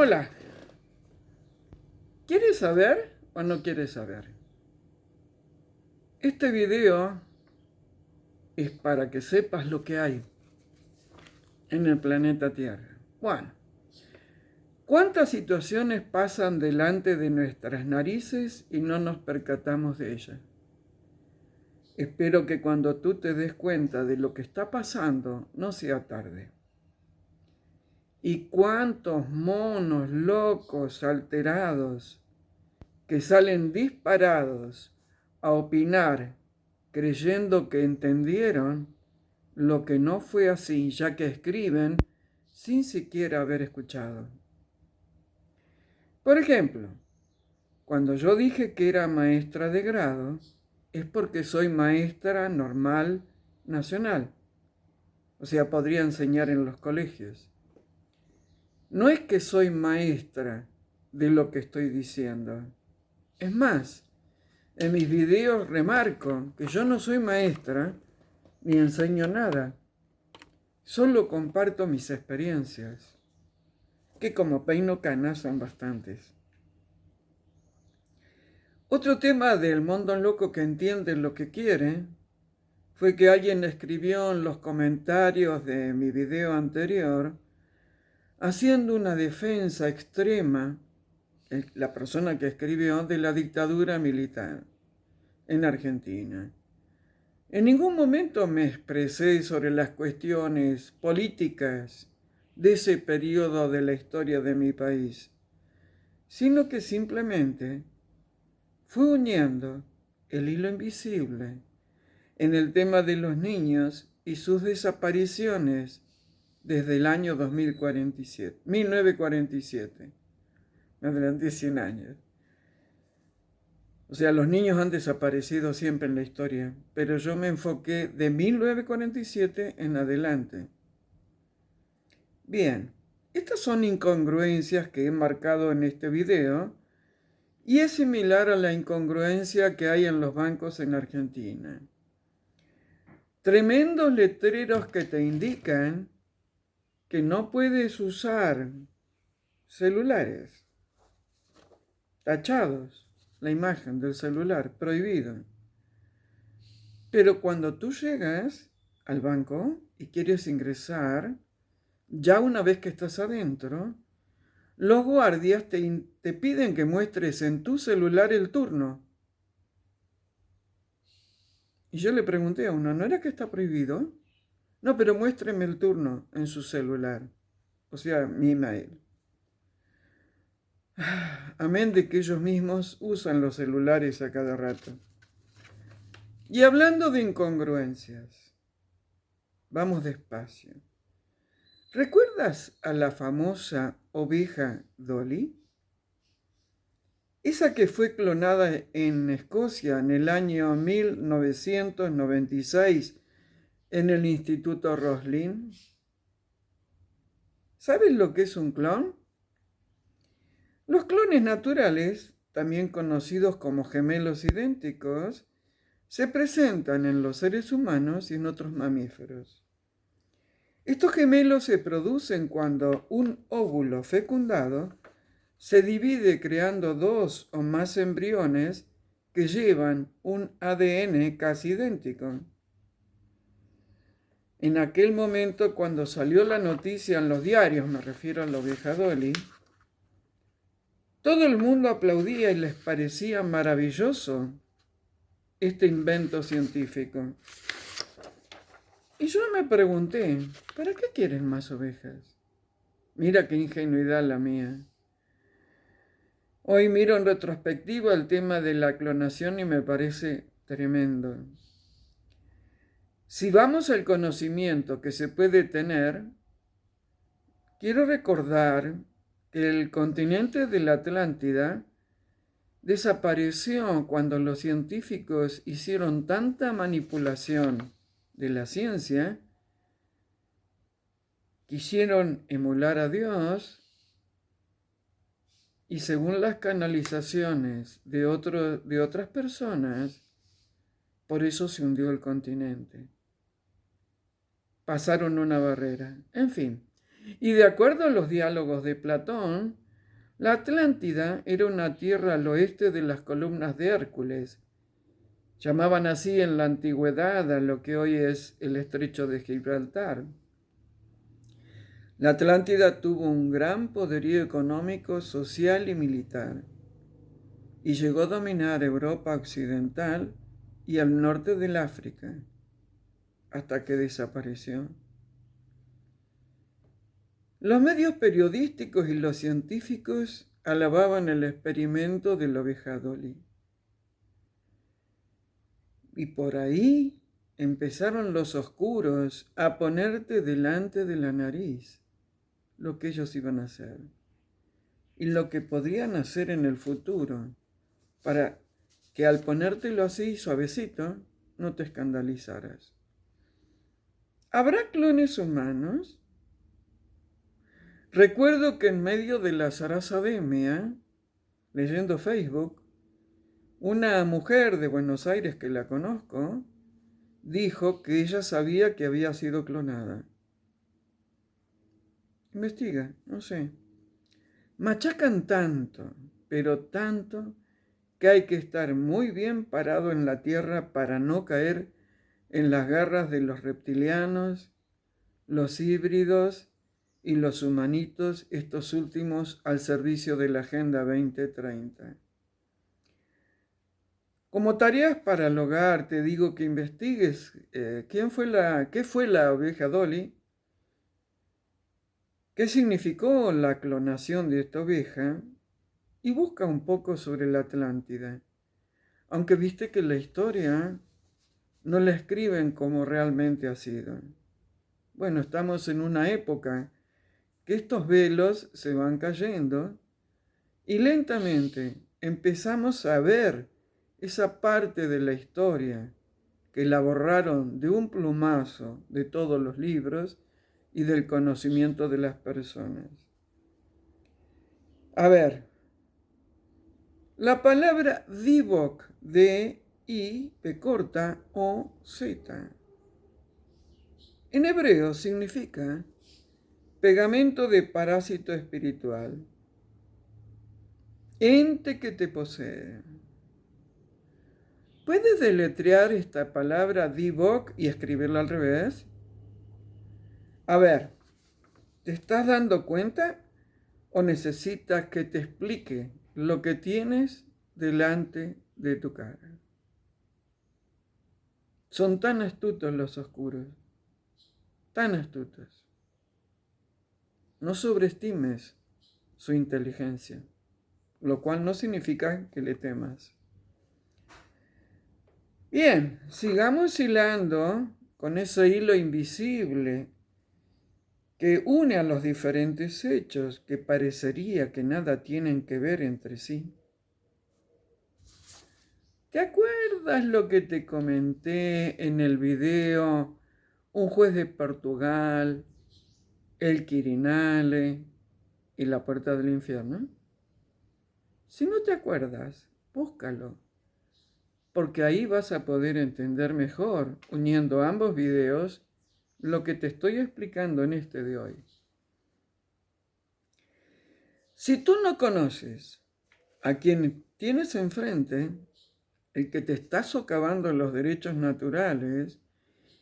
Hola, ¿quieres saber o no quieres saber? Este video es para que sepas lo que hay en el planeta Tierra. Bueno, ¿cuántas situaciones pasan delante de nuestras narices y no nos percatamos de ellas? Espero que cuando tú te des cuenta de lo que está pasando, no sea tarde. ¿Y cuántos monos locos, alterados, que salen disparados a opinar creyendo que entendieron lo que no fue así, ya que escriben sin siquiera haber escuchado? Por ejemplo, cuando yo dije que era maestra de grado, es porque soy maestra normal nacional. O sea, podría enseñar en los colegios. No es que soy maestra de lo que estoy diciendo. Es más, en mis videos remarco que yo no soy maestra ni enseño nada. Solo comparto mis experiencias, que como peino canas son bastantes. Otro tema del mundo loco que entiende lo que quiere fue que alguien escribió en los comentarios de mi video anterior haciendo una defensa extrema, la persona que escribió, de la dictadura militar en Argentina. En ningún momento me expresé sobre las cuestiones políticas de ese periodo de la historia de mi país, sino que simplemente fui uniendo el hilo invisible en el tema de los niños y sus desapariciones desde el año 1947. Me adelanté 100 años. O sea, los niños han desaparecido siempre en la historia, pero yo me enfoqué de 1947 en adelante. Bien, estas son incongruencias que he marcado en este video y es similar a la incongruencia que hay en los bancos en Argentina. Tremendos letreros que te indican que no puedes usar celulares, tachados, la imagen del celular, prohibido. Pero cuando tú llegas al banco y quieres ingresar, ya una vez que estás adentro, los guardias te piden que muestres en tu celular el turno. Y yo le pregunté a uno, ¿no era que está prohibido? No, pero muéstreme el turno en su celular, o sea, mi email. Amén de que ellos mismos usan los celulares a cada rato. Y hablando de incongruencias, vamos despacio. ¿Recuerdas a la famosa oveja Dolly? Esa que fue clonada en Escocia en el año 1996 en el Instituto Roslin. ¿Sabes lo que es un clon? Los clones naturales, también conocidos como gemelos idénticos, se presentan en los seres humanos y en otros mamíferos. Estos gemelos se producen cuando un óvulo fecundado se divide creando dos o más embriones que llevan un ADN casi idéntico. En aquel momento, cuando salió la noticia en los diarios, me refiero a la oveja Dolly, todo el mundo aplaudía y les parecía maravilloso este invento científico. Y yo me pregunté, ¿para qué quieren más ovejas? Mira qué ingenuidad la mía. Hoy miro en retrospectiva el tema de la clonación y me parece tremendo. Si vamos al conocimiento que se puede tener, quiero recordar que el continente de la Atlántida desapareció cuando los científicos hicieron tanta manipulación de la ciencia, quisieron emular a Dios y según las canalizaciones de otras personas, por eso se hundió el continente. Pasaron una barrera. En fin, y de acuerdo a los diálogos de Platón, La Atlántida era una tierra al oeste de las columnas de Hércules. Llamaban así en la antigüedad a lo que hoy es el estrecho de Gibraltar. La Atlántida tuvo un gran poderío económico, social y militar, y llegó a dominar Europa occidental y al norte del África, hasta que desapareció. Los medios periodísticos y los científicos alababan el experimento de la oveja Dolly. Y por ahí empezaron los oscuros a ponerte delante de la nariz lo que ellos iban a hacer y lo que podrían hacer en el futuro, para que al ponértelo así suavecito no te escandalizaras. ¿Habrá clones humanos? Recuerdo que en medio de la zarazademia, leyendo Facebook, una mujer de Buenos Aires que la conozco dijo que ella sabía que había sido clonada. Investiga, no sé. Machacan tanto, pero tanto, que hay que estar muy bien parado en la tierra para no caer en las garras de los reptilianos, los híbridos y los humanitos, estos últimos al servicio de la Agenda 2030. Como tareas para el hogar, te digo que investigues qué fue la oveja Dolly, qué significó la clonación de esta oveja, y busca un poco sobre la Atlántida. Aunque viste que la historia no la escriben como realmente ha sido. Bueno, estamos en una época que estos velos se van cayendo y lentamente empezamos a ver esa parte de la historia que la borraron de un plumazo de todos los libros y del conocimiento de las personas. A ver, la palabra Divock, D-I, P corta, O-Z, en hebreo significa pegamento de parásito espiritual, ente que te posee. ¿Puedes deletrear esta palabra Divock y escribirla al revés? A ver, ¿te estás dando cuenta o necesitas que te explique lo que tienes delante de tu cara? Son tan astutos los oscuros, tan astutos. No sobreestimes su inteligencia, lo cual no significa que le temas. Bien, sigamos hilando con ese hilo invisible que une a los diferentes hechos que parecería que nada tienen que ver entre sí. ¿Te acuerdas lo que te comenté en el video? Un juez de Portugal, el Quirinale y la puerta del infierno. Si no te acuerdas, búscalo, porque ahí vas a poder entender mejor, uniendo ambos videos, lo que te estoy explicando en este de hoy. Si tú no conoces a quien tienes enfrente, el que te está socavando los derechos naturales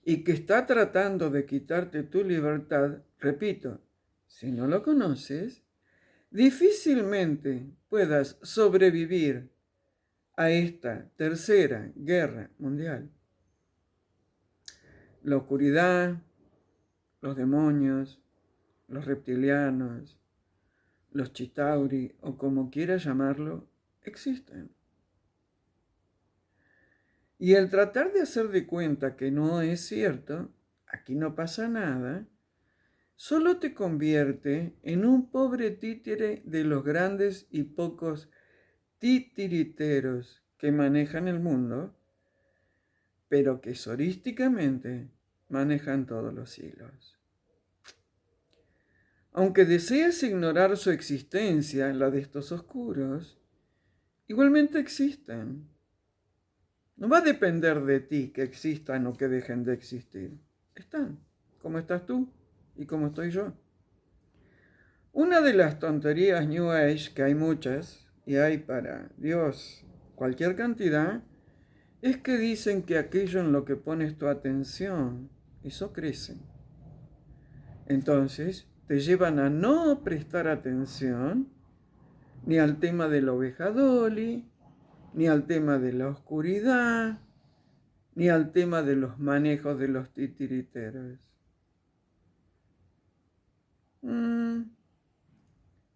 y que está tratando de quitarte tu libertad, repito, si no lo conoces, difícilmente puedas sobrevivir a esta tercera guerra mundial. La oscuridad, los demonios, los reptilianos, los Chitauri o como quieras llamarlo, existen. Y el tratar de hacer de cuenta que no es cierto, aquí no pasa nada, solo te convierte en un pobre títere de los grandes y pocos titiriteros que manejan el mundo, pero que sorísticamente manejan todos los hilos. Aunque desees ignorar su existencia, la de estos oscuros, igualmente existen. No va a depender de ti que existan o que dejen de existir. Están, como estás tú y como estoy yo. Una de las tonterías New Age, que hay muchas, y hay para Dios cualquier cantidad, es que dicen que aquello en lo que pones tu atención, eso crece. Entonces, te llevan a no prestar atención ni al tema de la oveja Dolly, ni al tema de la oscuridad, ni al tema de los manejos de los titiriteros.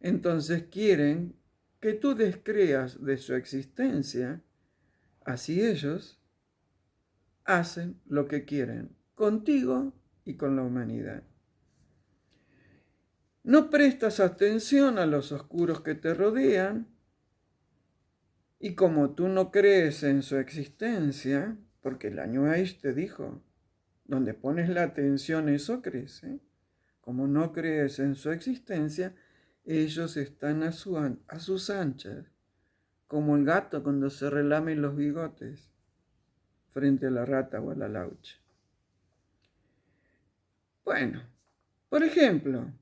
Entonces quieren que tú descreas de su existencia, así ellos hacen lo que quieren contigo y con la humanidad. No prestas atención a los oscuros que te rodean y como tú no crees en su existencia, porque la New Age te dijo, donde pones la atención eso crece, como no crees en su existencia, ellos están a sus anchas, como el gato cuando se relame los bigotes frente a la rata o a la laucha. Bueno, por ejemplo,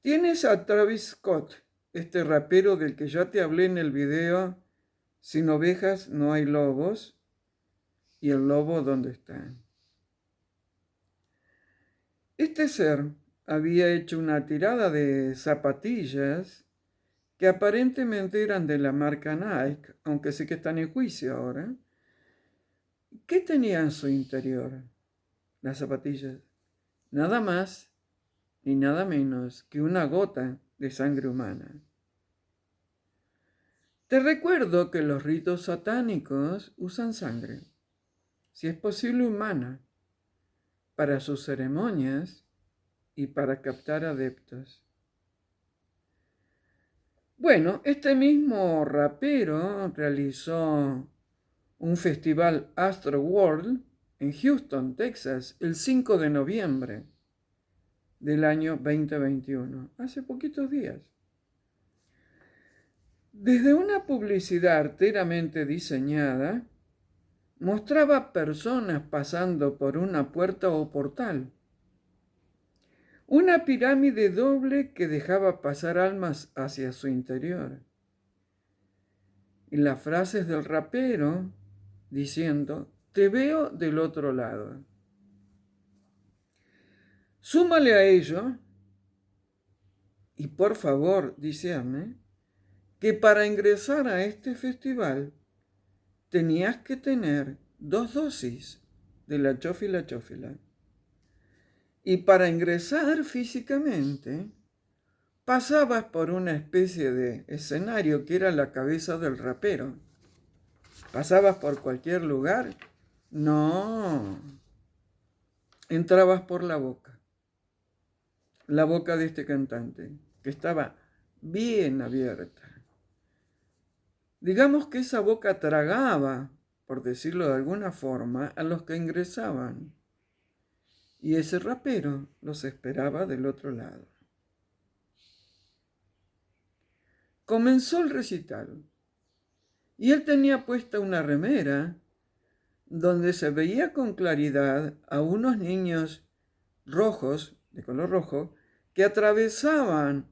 tienes a Travis Scott, este rapero del que ya te hablé en el video, Sin ovejas no hay lobos, y el lobo ¿dónde está? Este ser había hecho una tirada de zapatillas que aparentemente eran de la marca Nike, aunque sé que están en juicio ahora. ¿Qué tenía en su interior las zapatillas? Nada más ni nada menos que una gota de sangre humana. Te recuerdo que los ritos satánicos usan sangre, si es posible humana, para sus ceremonias y para captar adeptos. Bueno, este mismo rapero realizó un festival Astro World en Houston, Texas, el 5 de noviembre del año 2021, hace poquitos días. Desde una publicidad arteramente diseñada, mostraba personas pasando por una puerta o portal. Una pirámide doble que dejaba pasar almas hacia su interior. Y las frases del rapero diciendo, te veo del otro lado. Súmale a ello, y por favor, dígame, que para ingresar a este festival tenías que tener 2 dosis de la chófila. Y para ingresar físicamente, pasabas por una especie de escenario que era la cabeza del rapero. ¿Pasabas por cualquier lugar? No. Entrabas por la boca de este cantante, que estaba bien abierta. Digamos que esa boca tragaba, por decirlo de alguna forma, a los que ingresaban. Y ese rapero los esperaba del otro lado. Comenzó el recital y él tenía puesta una remera donde se veía con claridad a unos niños rojos, de color rojo, que atravesaban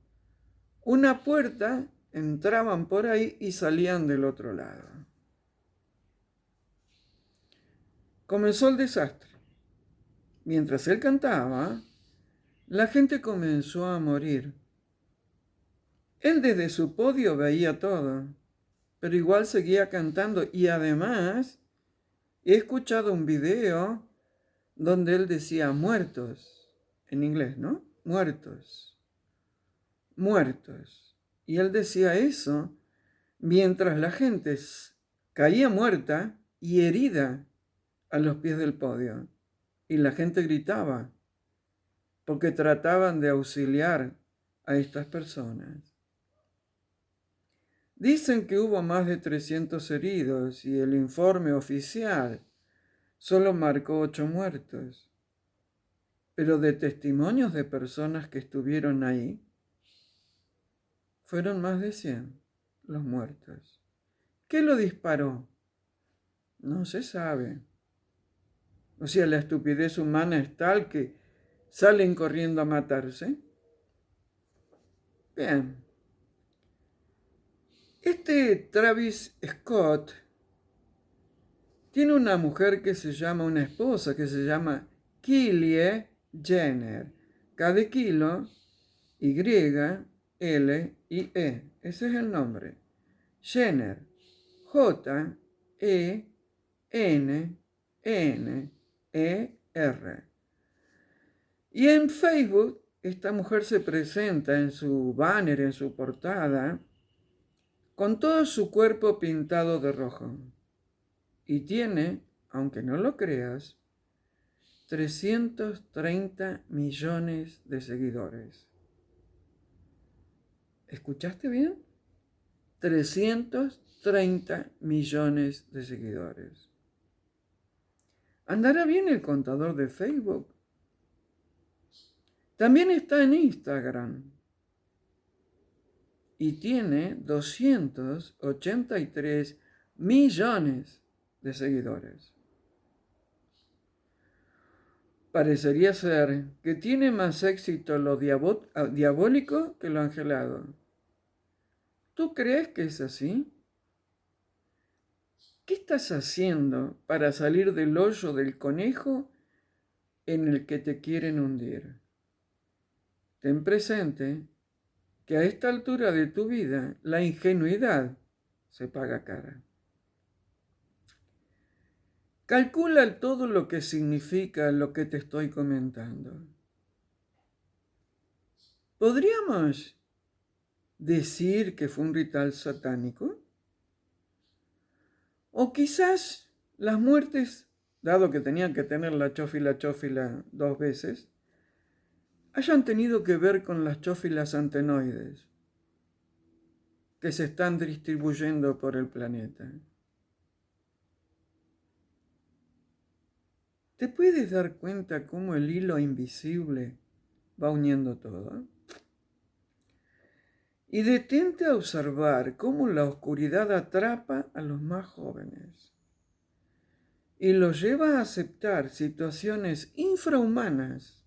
una puerta, entraban por ahí y salían del otro lado. Comenzó el desastre. Mientras él cantaba, la gente comenzó a morir. Él desde su podio veía todo, pero igual seguía cantando y además he escuchado un video donde él decía muertos, en inglés, ¿no? Muertos, muertos. Y él decía eso mientras la gente caía muerta y herida a los pies del podio. Y la gente gritaba porque trataban de auxiliar a estas personas. Dicen que hubo más de 300 heridos y el informe oficial solo marcó 8 muertos. Pero de testimonios de personas que estuvieron ahí, fueron más de 100 los muertos. ¿Qué lo disparó? No se sabe. O sea, la estupidez humana es tal que salen corriendo a matarse. Bien. Este Travis Scott tiene una mujer que se llama, una esposa que se llama Kylie Jenner. K de kilo, Y, L, I, E. Ese es el nombre. Jenner. J, E, N, N, E, R. Y en Facebook, esta mujer se presenta en su banner, en su portada, con todo su cuerpo pintado de rojo. Y tiene, aunque no lo creas, 330 millones de seguidores. ¿Escuchaste bien? 330 millones de seguidores. ¿Andará bien el contador de Facebook? También está en Instagram y tiene 283 millones de seguidores. Parecería ser que tiene más éxito lo diabólico que lo angelado. ¿Tú crees que es así? ¿Qué estás haciendo para salir del hoyo del conejo en el que te quieren hundir? Ten presente que a esta altura de tu vida la ingenuidad se paga cara. Calcula todo lo que significa lo que te estoy comentando. ¿Podríamos decir que fue un ritual satánico? O quizás las muertes, dado que tenían que tener la chófila 2 veces, hayan tenido que ver con las chófilas antenoides que se están distribuyendo por el planeta. ¿Te puedes dar cuenta cómo el hilo invisible va uniendo todo? Y detente a observar cómo la oscuridad atrapa a los más jóvenes y los lleva a aceptar situaciones infrahumanas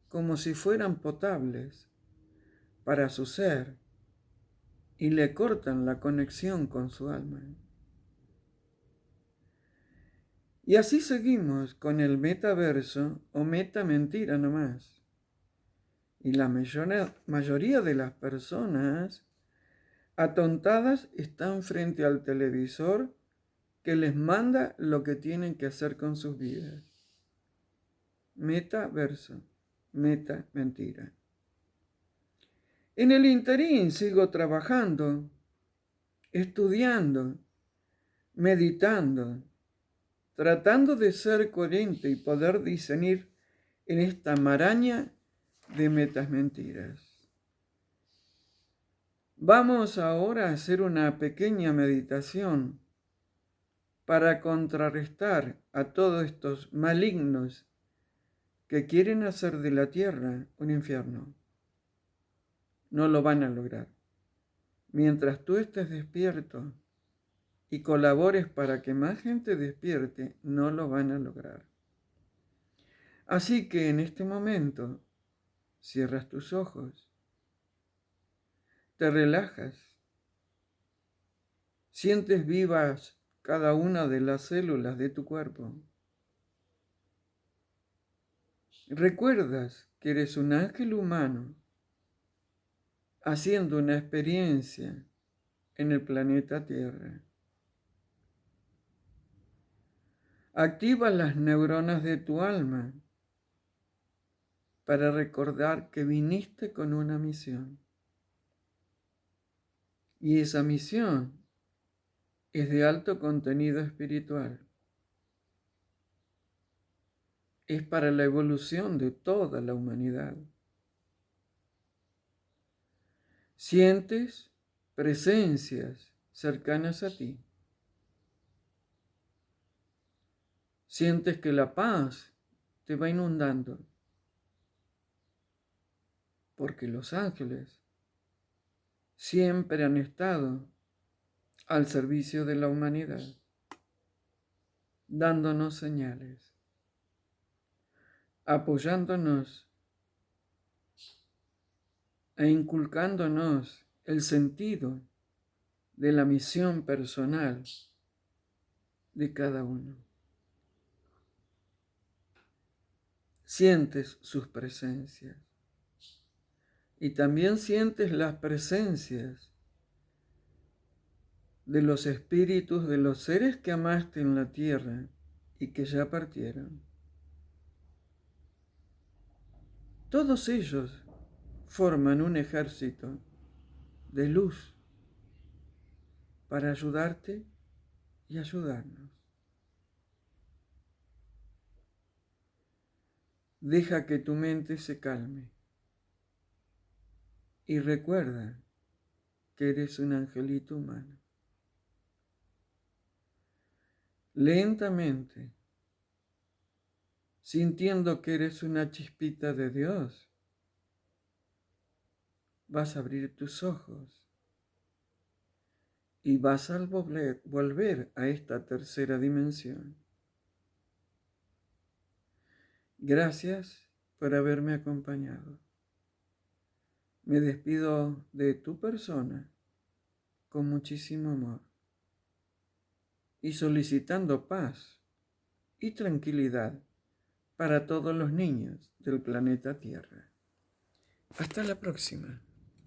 como si fueran potables para su ser y le cortan la conexión con su alma. Y así seguimos con el metaverso o meta mentira nomás. Y la mayoría de las personas atontadas están frente al televisor que les manda lo que tienen que hacer con sus vidas. Metaverso, meta mentira. En el interín sigo trabajando, estudiando, meditando, tratando de ser coherente y poder discernir en esta maraña de metas mentiras. Vamos ahora a hacer una pequeña meditación para contrarrestar a todos estos malignos que quieren hacer de la tierra un infierno. No lo van a lograr. Mientras tú estés despierto y colabores para que más gente despierte, no lo van a lograr. Así que en este momento, cierras tus ojos, te relajas, sientes vivas cada una de las células de tu cuerpo. Recuerdas que eres un ángel humano haciendo una experiencia en el planeta Tierra. Activa las neuronas de tu alma para recordar que viniste con una misión. Y esa misión es de alto contenido espiritual. Es para la evolución de toda la humanidad. Sientes presencias cercanas a ti. Sientes que la paz te va inundando. Porque los ángeles siempre han estado al servicio de la humanidad, dándonos señales, apoyándonos e inculcándonos el sentido de la misión personal de cada uno. Sientes sus presencias y también sientes las presencias de los espíritus de los seres que amaste en la tierra y que ya partieron. Todos ellos forman un ejército de luz para ayudarte y ayudarnos. Deja que tu mente se calme y recuerda que eres un angelito humano. Lentamente, sintiendo que eres una chispita de Dios, vas a abrir tus ojos y vas a volver a esta tercera dimensión. Gracias por haberme acompañado. Me despido de tu persona con muchísimo amor y solicitando paz y tranquilidad para todos los niños del planeta Tierra. Hasta la próxima.